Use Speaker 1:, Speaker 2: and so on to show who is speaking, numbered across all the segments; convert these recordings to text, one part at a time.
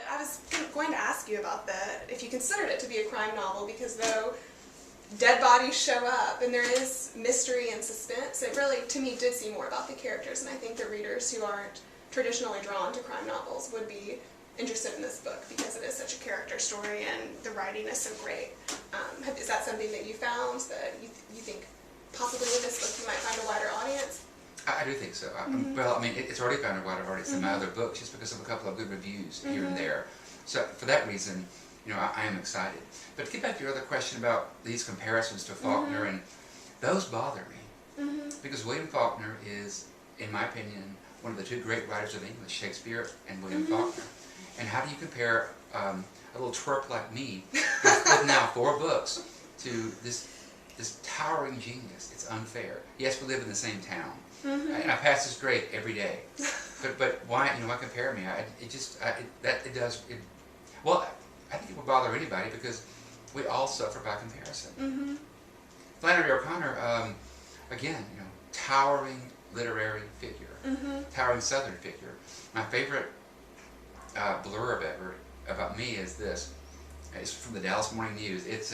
Speaker 1: I was going to ask you about if you considered it to be a crime novel, because though dead bodies show up and there is mystery and suspense, it really, to me, did seem more about the characters, and I think the readers who aren't traditionally drawn to crime novels would be interested in this book because it is such a character story and the writing is so great. Is that something that you found, that you think possibly with this book you might find a wider audience?
Speaker 2: I do think so. Well, I mean, it's already found a wider audience in my other books just because of a couple of good reviews here and there. So for that reason, you know, I am excited. But to get back to your other question about these comparisons to Faulkner, and those bother me because William Faulkner is, in my opinion, one of the two great writers of English, Shakespeare and William Faulkner. And how do you compare a little twerp like me with now 4 books to this towering genius? It's unfair. Yes, we live in the same town, and I pass this grade every day. But why, you know, why compare me? Well, I think it would bother anybody because we all suffer by comparison. Flannery O'Connor, again, you know, towering literary figure, towering Southern figure. My favorite blurb ever about me is this. It's from the Dallas Morning News. It's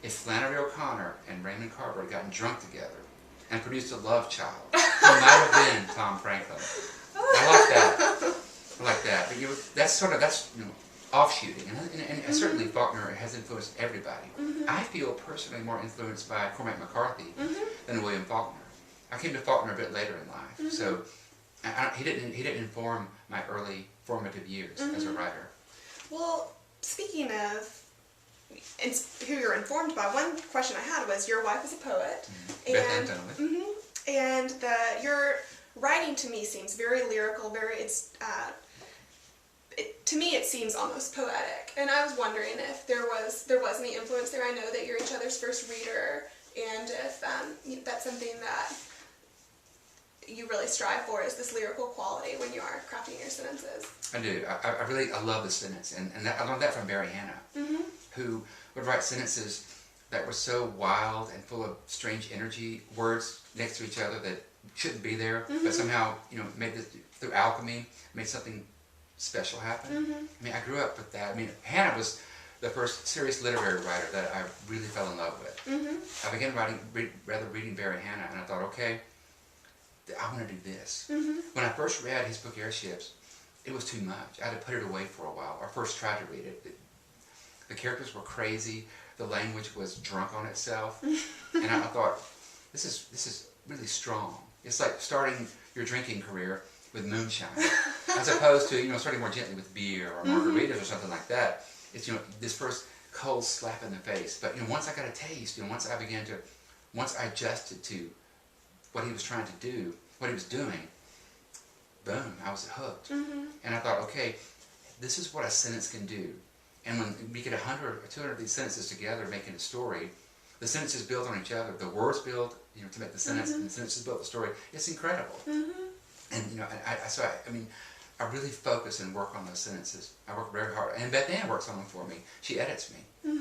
Speaker 2: if Flannery O'Connor and Raymond Carver had gotten drunk together and produced a love child, he might have been Tom Franklin. I like that. I like that. But that's you know, offshooting, and certainly Faulkner has influenced everybody. I feel personally more influenced by Cormac McCarthy than William Faulkner. I came to Faulkner a bit later in life, so he didn't inform my early formative years as a writer. Well,
Speaker 1: speaking of who you're informed by, one question I had was, your wife is a poet, and your writing to me seems very lyrical, to me it seems almost poetic, and I was wondering if there was any influence there. I know that you're each other's first reader, and if that's something that you really strive for, is this lyrical quality when you are crafting your sentences.
Speaker 2: I do. I love the sentence, and I learned that from Barry Hannah, who would write sentences that were so wild and full of strange energy, words next to each other that shouldn't be there, but somehow, you know, made this, through alchemy, made something special happen. I mean, I grew up with that. I mean, Hannah was the first serious literary writer that I really fell in love with. I began reading Barry Hannah, and I thought, okay, I want to do this. When I first read his book Airships, it was too much. I had to put it away for a while, or first tried to read it. The characters were crazy, the language was drunk on itself, and I thought, this is really strong. It's like starting your drinking career with moonshine, as opposed to, you know, starting more gently with beer or margaritas or something like that. It's, you know, this first cold slap in the face. But, you know, once I got a taste, you know, once I adjusted to what he was trying to do, what he was doing, boom, I was hooked. And I thought, okay, this is what a sentence can do. And when we get 100 or 200 of these sentences together making a story, the sentences build on each other, the words build, you know, to make the sentence, and the sentences build the story. It's incredible. And, you know, I mean, I really focus and work on those sentences. I work very hard. And Beth Ann works on them for me. She edits me.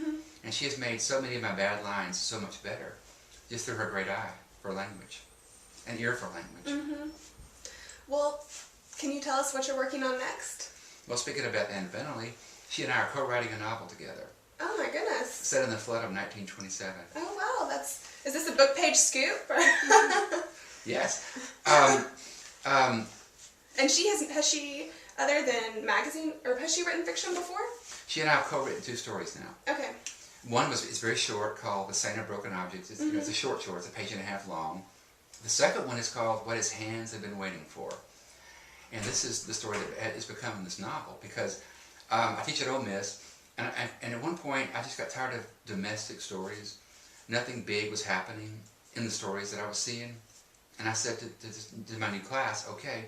Speaker 2: And she has made so many of my bad lines so much better, just through her great eye for language, and ear for language.
Speaker 1: Well, can you tell us what you're working on next?
Speaker 2: Well, speaking of Beth Ann Bentley, she and I are co-writing a novel together.
Speaker 1: Oh my goodness.
Speaker 2: Set in the flood of 1927.
Speaker 1: Oh wow, is this a book page scoop?
Speaker 2: Yes.
Speaker 1: And has she, other than magazine, or has she written fiction before?
Speaker 2: She and I have co-written 2 stories now.
Speaker 1: Okay.
Speaker 2: One it's very short, called The Saint of Broken Objects. It's, you know, it's a short, it's a page and a half long. The second one is called What His Hands Have Been Waiting For. And this is the story that is becoming this novel, because I teach at Ole Miss, and at one point I just got tired of domestic stories. Nothing big was happening in the stories that I was seeing. And I said to my new class, okay,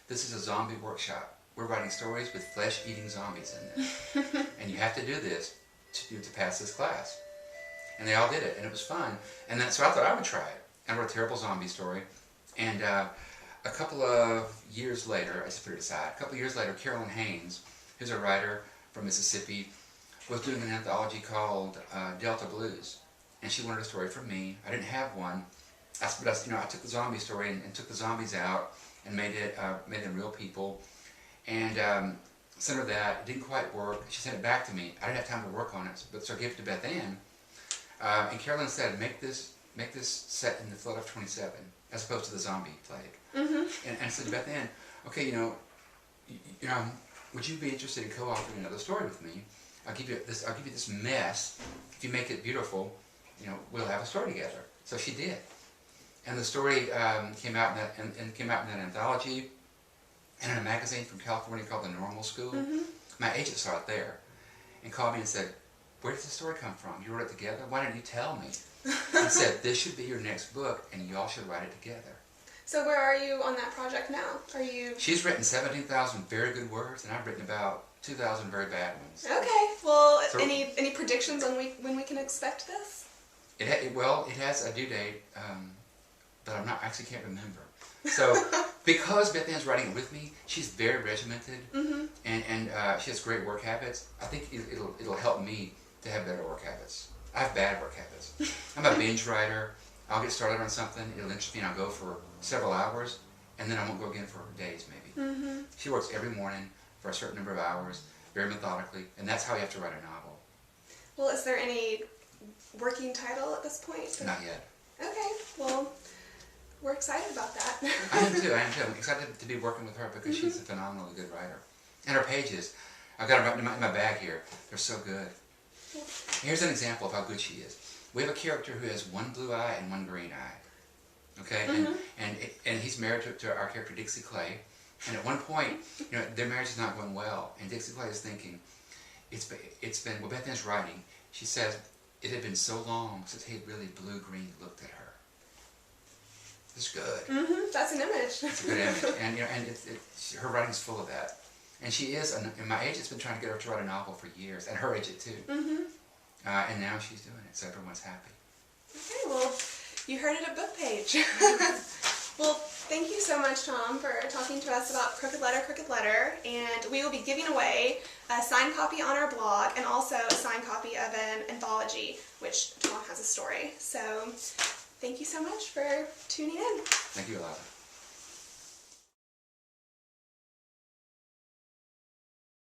Speaker 2: this is a zombie workshop. We're writing stories with flesh-eating zombies in them. And you have to do this to pass this class. And they all did it, and it was fun. And so I thought I would try it. I wrote a terrible zombie story. And a couple of years later, I just put it aside, a couple of years later, Carolyn Haynes, who's a writer from Mississippi, was doing an anthology called Delta Blues. And she wanted a story from me. I didn't have one. I took the zombie story and took the zombies out and made them real people. And sent her that. It didn't quite work. She sent it back to me. I didn't have time to work on it, but so I gave it to Beth Ann. And Carolyn said, make this set in the flood of 27, as opposed to the zombie plague. And I said to Beth Ann, okay, would you be interested in co-authoring another story with me? I'll give you this mess. If you make it beautiful, we'll have a story together. So she did. And the story came out in that anthology and in a magazine from California called The Normal School. My agent saw it there and called me and said, where did the story come from? You wrote it together? Why didn't you tell me? He said, this should be your next book and y'all should write it together.
Speaker 1: So where are you on that project now?
Speaker 2: She's written 17,000 very good words and I've written about 2,000 very bad ones.
Speaker 1: Okay. Well,
Speaker 2: So,
Speaker 1: any predictions on when we can expect this?
Speaker 2: It has a due date, but I actually can't remember. So, because Beth Ann's writing it with me, she's very regimented, and she has great work habits. I think it'll help me to have better work habits. I have bad work habits. I'm a binge writer. I'll get started on something, it'll interest me, and I'll go for several hours, and then I won't go again for days, maybe. She works every morning for a certain number of hours, very methodically, and that's how you have to write a novel.
Speaker 1: Well, is there any working title at this point?
Speaker 2: Not yet.
Speaker 1: Okay, well, we're excited about that.
Speaker 2: I am too. I'm excited to be working with her because she's a phenomenally good writer. And her pages, I've got them in my bag here. They're so good. Here's an example of how good she is. We have a character who has one blue eye and one green eye. Okay? And he's married to our character Dixie Clay. And at one point, their marriage is not going well. And Dixie Clay is thinking, it's been, well, Beth Ann's writing, she says, it had been so long since he had really blue-green looked at her. It's good.
Speaker 1: That's an image.
Speaker 2: It's a good image. And, her writing's full of that. And she is, and my agent's been trying to get her to write a novel for years, and her agent too. And now she's doing it, so everyone's happy.
Speaker 1: Okay, well, you heard it at Book Page. Well, thank you so much, Tom, for talking to us about Crooked Letter, and we will be giving away a signed copy on our blog and also a signed copy of an anthology, which Tom has a story. So, thank you so much for tuning in.
Speaker 2: Thank you, Eliza.